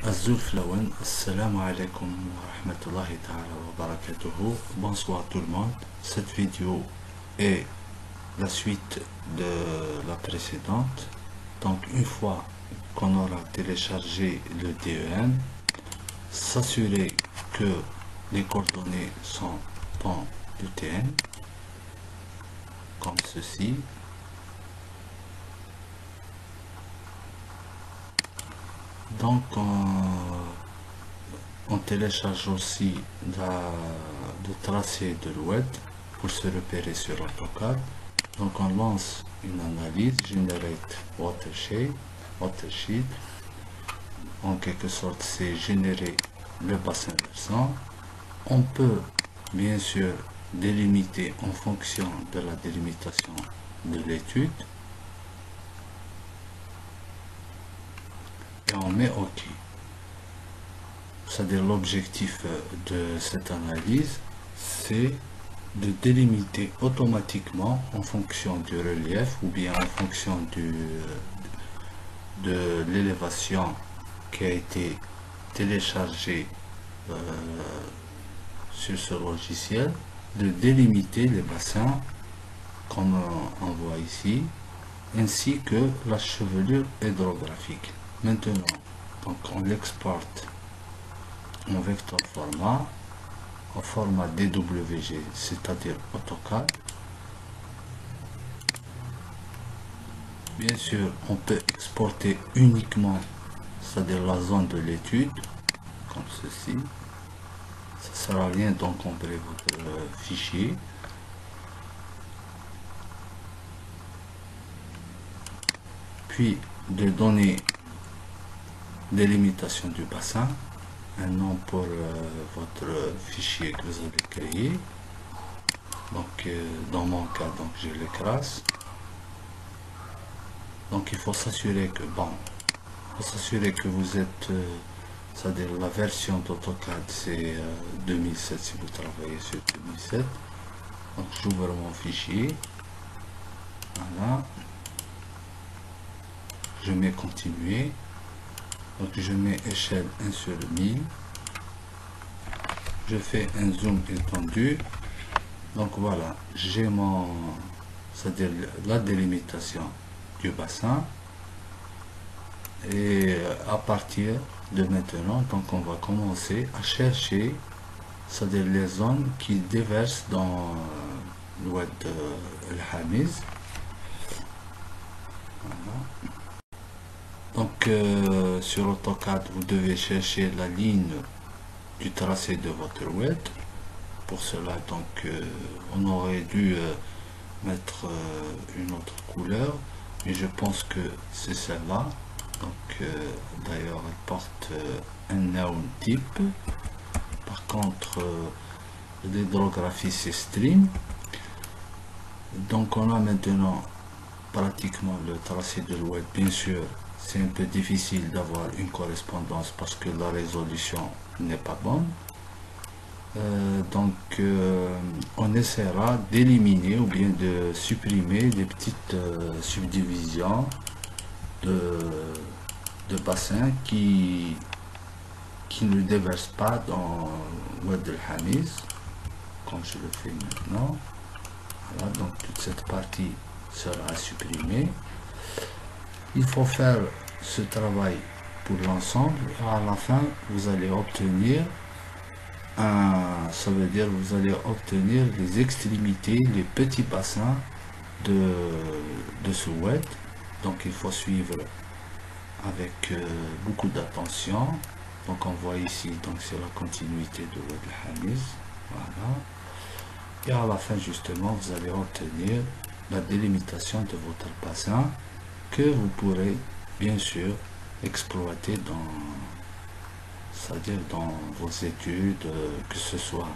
Azulflawen, assalamu alaikum wa rahmatullahi ta'ala wa barakatuhu. Bonsoir tout le monde. Cette vidéo est la suite de la précédente. Donc une fois qu'on aura téléchargé le DEN, s'assurer que les coordonnées sont dans le DEN, comme ceci. Donc on télécharge aussi le tracé de l'oued pour se repérer sur AutoCAD. Donc on lance une analyse, generate watershed. En quelque sorte, c'est générer le bassin versant. On peut bien sûr délimiter en fonction de la délimitation de l'étude. Et on met OK. C'est-à-dire l'objectif de cette analyse, c'est de délimiter automatiquement en fonction du relief ou bien en fonction de l'élévation qui a été téléchargée sur ce logiciel, de délimiter les bassins comme on voit ici, ainsi que la chevelure hydrographique. Maintenant, donc on l'exporte en vecteur format, en format DWG, c'est-à-dire AutoCAD. Bien sûr, on peut exporter uniquement, c'est-à-dire la zone de l'étude, comme ceci. Ça ne sert à rien d'encombrer votre fichier. Puis de donner des limitations du bassin, un nom pour votre fichier que vous allez créer. Donc dans mon cas, donc je l'écrase. Donc il faut s'assurer que vous êtes, c'est-à-dire la version d'AutoCAD c'est 2007 si vous travaillez sur 2007. Donc j'ouvre mon fichier, voilà, je mets continuer. Donc je mets échelle 1 sur 1000, je fais un zoom étendu. Donc voilà, j'ai c'est-à-dire la délimitation du bassin. Et à partir de maintenant, donc on va commencer à chercher, c'est-à-dire les zones qui déversent dans l'oued El-Hamiz. Voilà. Donc sur AutoCAD, vous devez chercher la ligne du tracé de votre oued. Pour cela, donc on aurait dû mettre une autre couleur, mais je pense que c'est celle-là. Donc d'ailleurs elle porte un neon type. Par contre l'hydrographie c'est stream. Donc on a maintenant pratiquement le tracé de l'oued. Bien sûr c'est un peu difficile d'avoir une correspondance parce que la résolution n'est pas bonne. Donc on essaiera d'éliminer ou bien de supprimer des petites subdivisions de bassins qui ne déversent pas dans l'oued El-Hamiz, comme je le fais maintenant. Voilà, donc toute cette partie sera supprimée. Il faut faire ce travail pour l'ensemble. À la fin, vous allez obtenir ça veut dire vous allez obtenir les extrémités, les petits bassins de ce oued. Donc il faut suivre avec beaucoup d'attention. Donc on voit ici, donc c'est la continuité de l'oued El-Hamiz. Voilà. Et à la fin justement, vous allez obtenir la délimitation de votre bassin que vous pourrez bien sûr exploiter c'est-à-dire dans vos études, que ce soit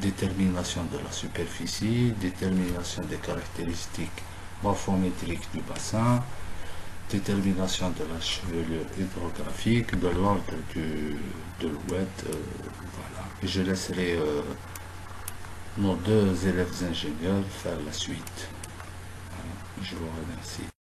détermination de la superficie, détermination des caractéristiques morphométriques du bassin, détermination de la chevelure hydrographique, de l'ordre de l'oued. Voilà. Et je laisserai nos deux élèves ingénieurs faire la suite. Voilà. Je vous remercie.